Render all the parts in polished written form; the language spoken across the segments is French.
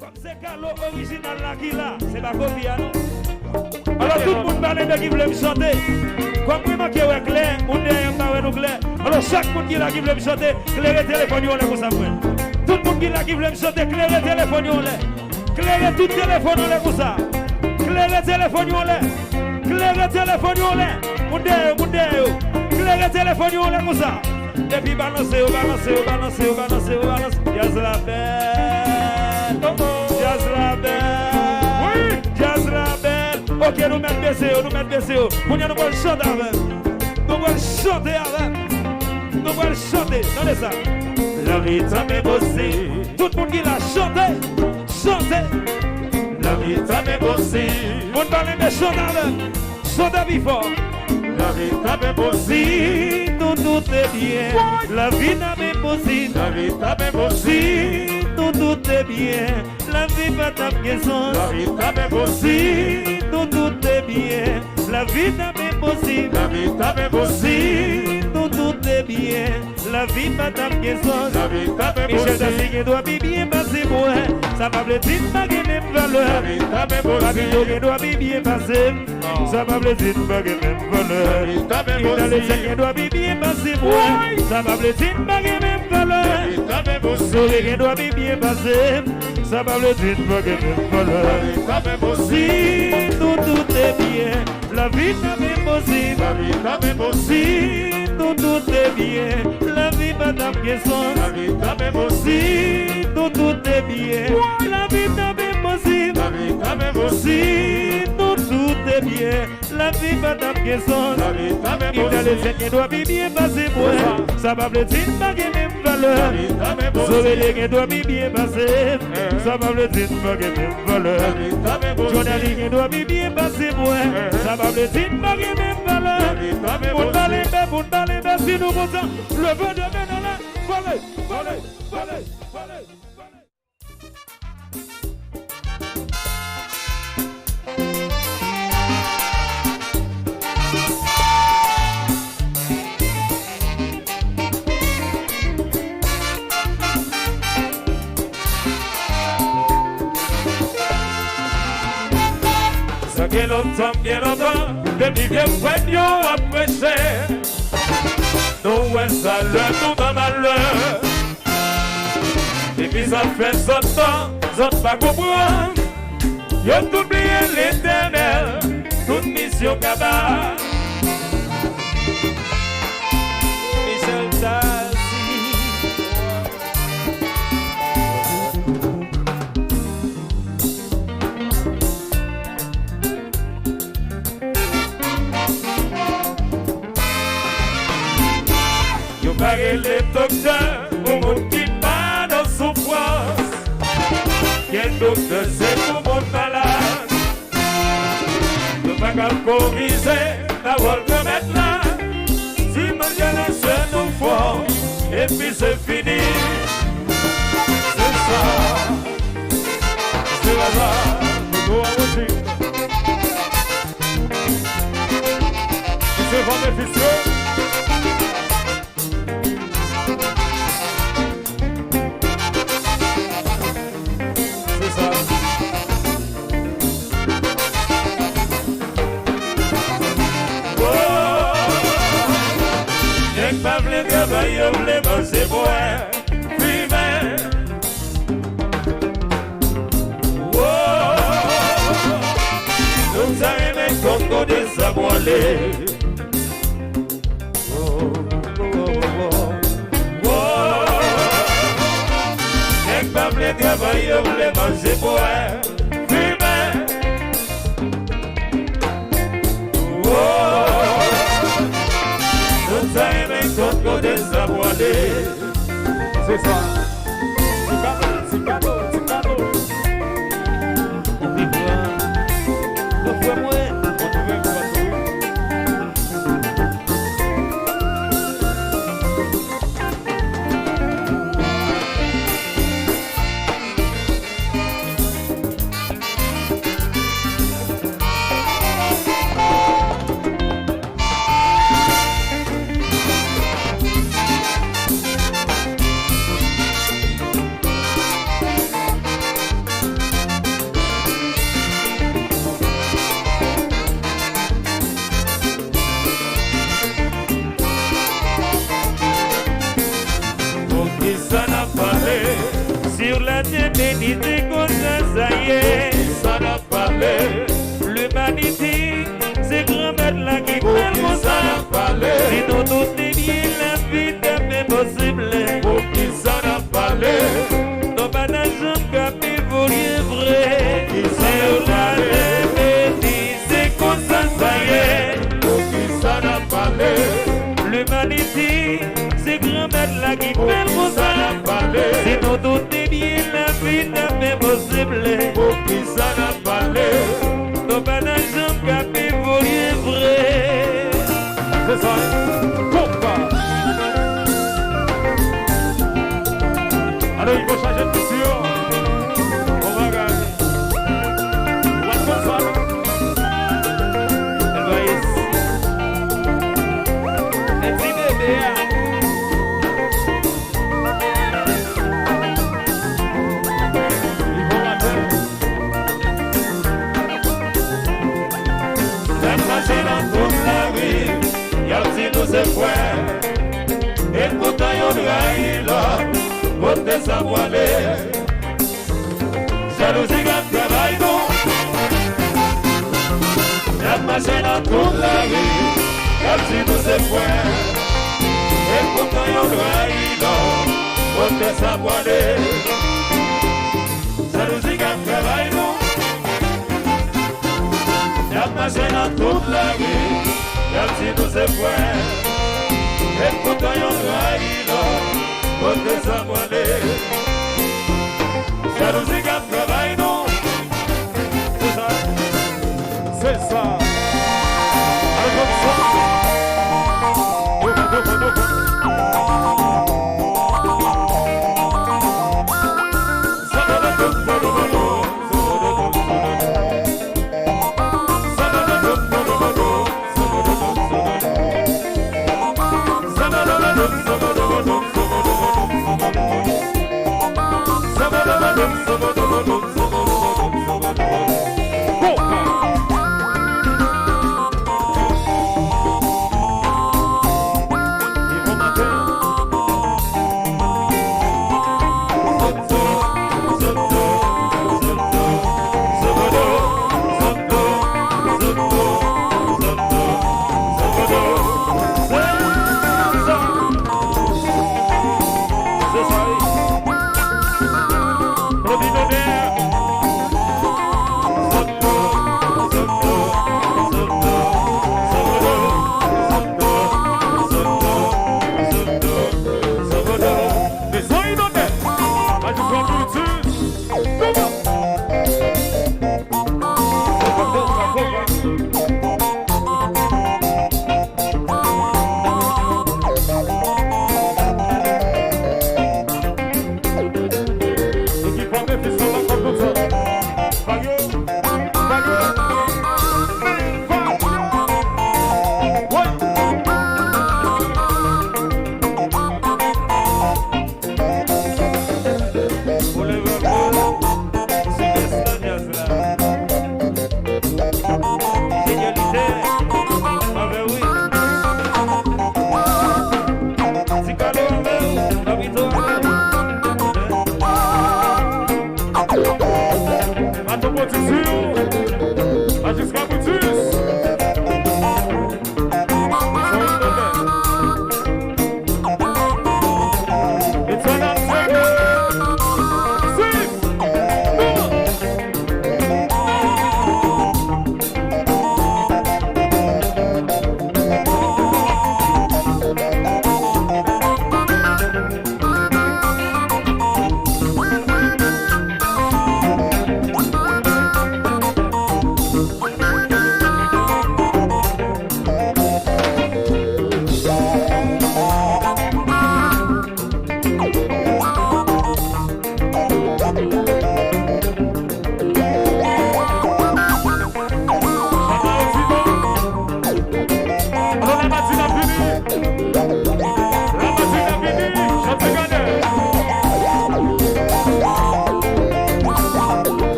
Comme c'est Carlo original là qui là, c'est pas copie, non? Alors tout le monde parle de qui veut me chanter. Comme moi qui est clair, on est pas nous clair. Alors chaque monde qui là qui veut me chanter, clairer téléphone on est pour ça. Tout le monde qui là qui veut me chanter, clairer téléphone on est. Clairer tout téléphone on est pour ça. Clairer téléphone on est. Clairer téléphone on est. Clairer téléphone on est pour ça. Et puis balancer. Jazz la belle. Jazz la belle. Oui. Jazz la belle. Ok, nous mettons baissé. Nous allons chanter avec. Nous allons chanter avec. Attendez ça. La vie t'a même bossé. Tout le monde qui l'a chanté. La vie t'a même bossé. On parle de chanter avec. Chantez plus fort. La vie t'a même bossé. Tout est bien. La vie t'a même bossé. Tout est bien. La vie va ta maison. La vie t'a même bossé. Tout est bien. La vie t'a même bossé. Tout est bien. La vie va ta maison. Michel Dassig doit bien passer pour ça va plaisir pas que même valeur. Papillon doit bien passer. Ça va plaisir pas que même valeur. Il doit bien passer pour ça va plaisir pas que même valeur. Soleil doit bien passer. Ça va plaisir pas que même valeur. Si tout est bien. La vie t'a même possible. Si tout est bien. La vie va ta maison. Si tout est bien. La vie t'a même possible. Si tout est bien. La vie va ta maison. Il a les ailes qui doivent bien passer pour ça va plaisir pas que même valeur. Soleil qui doit bien passer. Ça va plaisir pas que même valeur. Journaliste qui doit bien passer pour ça va plaisir pas que même valeur. Pour parler, si nous votons le vœu de Ménala. Volez. Ça fait longtemps, depuis que vous a prêché. Nous, ça le tout dans malheur. Et puis ça fait son temps, ça ne pas comprendre. Ils ont oublié l'éternel, toute mission cabane. Michel Dassig. Ils parlent les docteurs, au monde qui bat dans souffrance. Quel docteur c'est pour mon malade? Ne pas qu'à corriger, d'avoir que mettre là. Si mon Dieu laisse nous fort, et puis c'est fini. C'est ça. C'est la joie, nous allons dire. C'est vraiment difficile. Travailler, voulez manger, boire, fumer. Nous arrivons Congo des aboilés. N'est pas voulez travailler, voulez manger, boire, fumer. Nous arrivons Congo des aboilés. C'est ça. C'est cadeau. On vit bien. Le fouet moué. On trouve un poisson. bénité comme ça y est. Ça n'a parlé. L'humanité, c'est grand-mère là qui parle comme ça. Si nous tous est bien, la vie n'est pas possible. Pour qui ça n'a parlé. Nos banages ont évolué vrai. C'est la bénité, c'est comme ça y est. Pour qui ça n'a parlé. L'humanité, c'est grand-mère là qui parle comme ça. Si nous tous est bien, la vie n'est pas possible. Pour qui ça n'a parlé. Nos banages ont évolué vrai. C'est ça. Pourquoi? Alors il faut changer de mission. On va gagner. On va faire ça. Elle va ici. Elle dit bébé. Il faut mater. La machine dans toute la vie. Y'a aussi nous c'est frères. Et pourtant y'en a là. Côté sa voilée. Jalousie gagne travail non. La machine dans toute la vie. Y'a aussi nous c'est frères. Et pourtant y'en a là. Côté sa voilée. Jalousie gagne travail non. La machine dans toute la vie. Y'a aussi nous c'est frères. Et pourtant y'en a là. Côté sa voilée. Jalousie gagne travail non. C'est ça. C'est ça. Alors comme ça.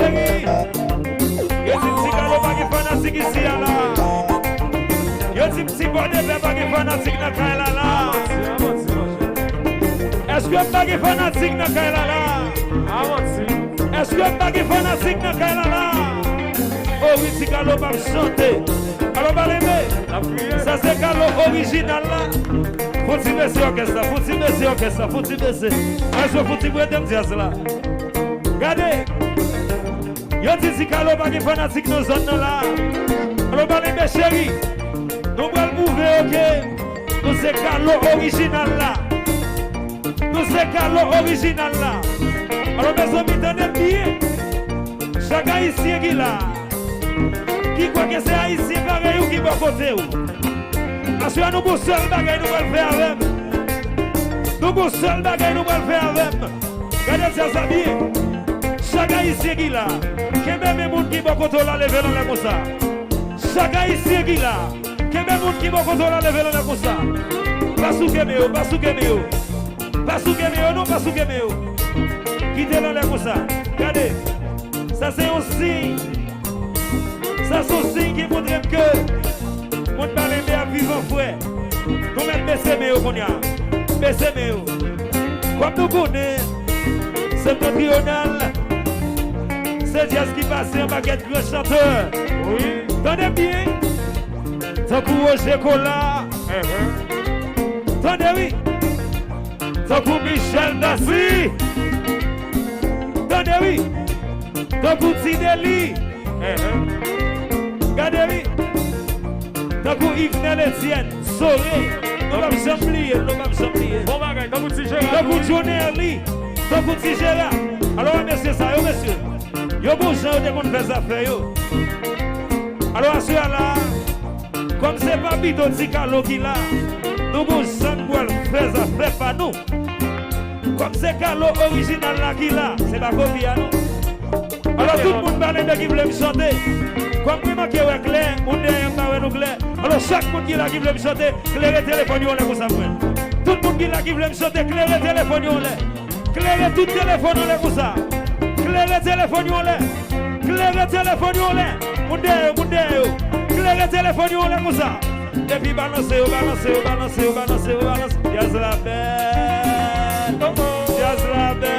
chérie. Yo ti petit galo pas qui fanatique ici là. Yo ti petit bon de pas qui fanatique dans Kaila là. Est-ce que pas qui fanatique dans Kaila là? Est-ce que pas qui fanatique dans Kaila là? Oh oui, si galo pas chanter. Alors pas l'aimer. Ça c'est galo original là. Faut-il baisser orchestre, faut-il baisser orchestre, faut-il baisser. Est-ce que faut-il prêter me dire cela? Regardez. Yo dit si galo pas qui fanatique dans zone là. Alors pas l'aimer chérie. Nous allons prouver ok. Nous c'est galo original là. Nous c'est galo original là. Alors mes amis, tenez bien. Chaque haïtien qui là. Qui croit que c'est haïtien pareil ou qui va côté ou? Parce que nous avons seul bagage nous allons faire avec. Nous avons seul bagage nous allons faire avec. Regardez ça bien. Chaque haïtien qui là. Que même les gens qui vont côté là lever dans les comme ça. Chaque haïtien qui là. Que même les gens qui vont côté là lever dans les comme ça. Pas sous Kéméo, pas sous Kéméo. Pas sous Kéméo, non pas sous Kéméo. Quittez dans les comme ça. Regardez. Ça c'est un signe. Ça c'est un signe qui montre que mon parler à vivre en frère. Comment baisser mes qu'on y a. Baisser mes. Comme nous connaissons, c'est notre tribunal. C'est jazz qui passe en baguette grand chanteur. Oui. Tendez bien. Tant que Roger Cola. Tendez oui. Tant que Michel Dassi. Tendez oui. Tant que Tideli. Regardez oui. Tant que Yves Etienne. Soré. Nous ne sommes pas oublier. Nous ne sommes pas oublier. Bon bagage. Tant que Tigera. Tant que Johnny Erli. Tant que Tigera. Alors messieurs ça, yo messieurs. Yo bon gens de qu'on fait affaire yo. Alors à cela comme c'est pas Bito Tikalo qui là, nous bon gens pour faire affaire pas nous. Comme c'est Carlo original là qui là, c'est pas copie à nous. Alors tout le monde parle de qui veut me chanter. Comme vraiment qui est clair, on est pas nous clair. Alors chaque monde qui là qui veut me chanter, clairer téléphone on est pour ça. Tout le monde qui là qui veut me chanter, clairer téléphone on est. Clairer tout téléphone on est pour ça. Clairer téléphone on est. Clairer téléphone on est. Monde clairer téléphone on est pour ça. Et puis balancer, balancer. Jazz la belle. Jazz la belle.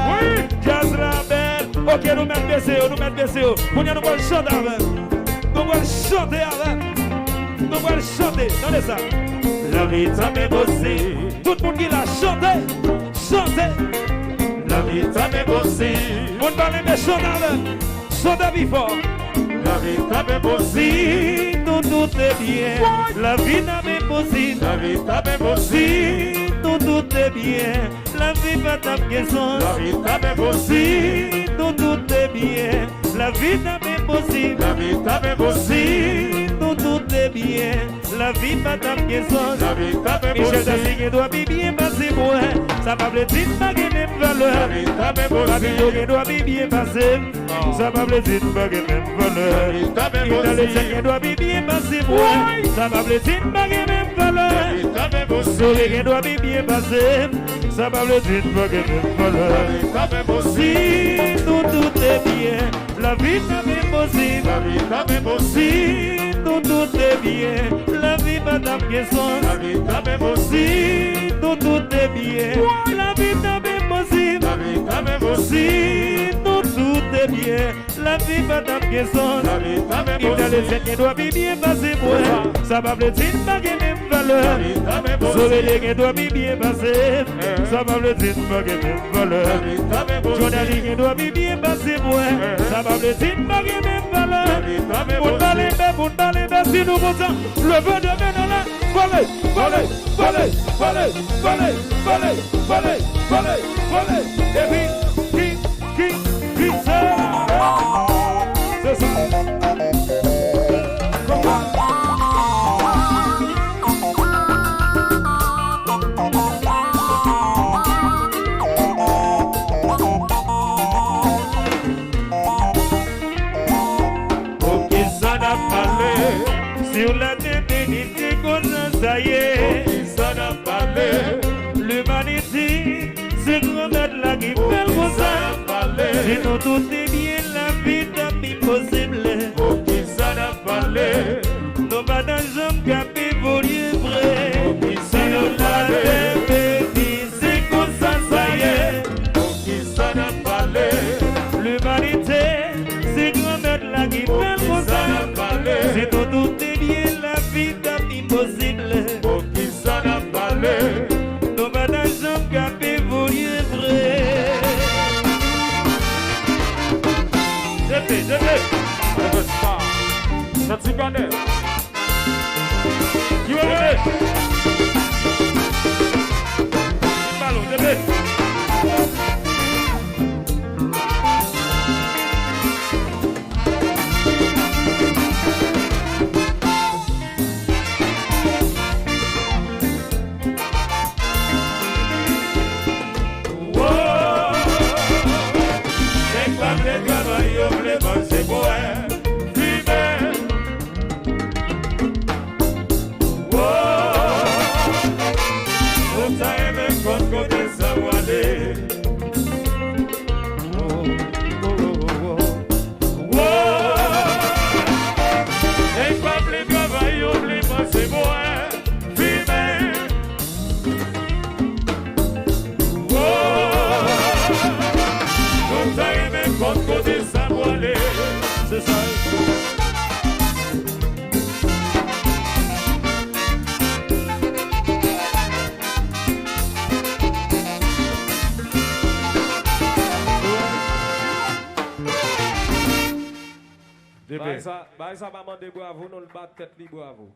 Oui. Jazz la belle. Ok, nous mettons baisser. Nous allons chanter avec. Nous allons chanter avec. Nous allons chanter. Donnez ça. La vie t'a même bossé. Tout le monde qui l'a chanté. La vie t'a même bossé. On va les chanter avec. Chantez vivant. La vie t'a même bossé. Nous tout est bien. La vie t'a même bossé. La vie t'a même bossé. Nous tout est bien. La vie va t'appeler son. La vie t'a même bossé. Nous tout est bien. La vie t'a même bossé. La vie t'a même bossé. Nous tout est bien. La vie va t'appeler son. La vie t'a même bossé. Michel Dassi doit bien passer moi. Ça va plaisir pas que même valeur. La vie t'a même bossé. La doit bien passer. Ça va plaisir pas que même valeur. La vie t'a même bossé. La doit bien passer moi. Ça va plaisir pas que même valeur. La vie t'a même bossé. La doit bien passer. Ça va plaisir pas que même valeur. La vie t'a même bossé. Tout est bien. La vie t'a même bossé. La vie t'a même bossé. Tout est bien. La vie madame Guesson. La vie t'a même bossé. Tout est bien. La vie t'a même bossé. La vie t'a même bossé. Tout est bien. La vie madame Guesson. La vie t'a même bossé. Il a les doit bien passer moi. Ça va plaisir pas que même valeur. La vie t'a même bossé. Sauver les doit bien passer. Ça va plaisir pas que même valeur. La vie t'a même bossé. Journaliste doit bien passer moi. Ça va plaisir pas que même valeur. La vie t'a même bossé. Pour parler si nous votons le vœu de Ménala. Volez. Et puis, qui c'est ça. Ok, ça n'a parlé sur la divinité qu'on ça y est. Ça n'a parlé. L'humanité, c'est grand-mère là qui fait le ça. Si nous tout est bien impossible. Pour qui ça n'a parlé? Nous pas dans jambes capé pour lieu vrai. Pour qui ça n'a parlé? C'est comme ça, ça y est. Pour qui ça n'a parlé? L'humanité, c'est grand-mère là qui fait comme ça. C'est tout est bien, la vie est impossible. Pour qui ça n'a parlé? Nous pas dans jambes capé pour lieu vrai. Je vais. Ça tu connais? Qui va lever? Ballon, je vais. C'est beau, hein? Fumer. Oh, on t'a aimé quand côté ça va aller. Oh, et pas plus travail, oublie pas, c'est beau, hein? Fumer. Oh, on t'a aimé quand côté ça va aller. C'est ça. Bah ça, maman de bravo, nous le bat tête li bravo.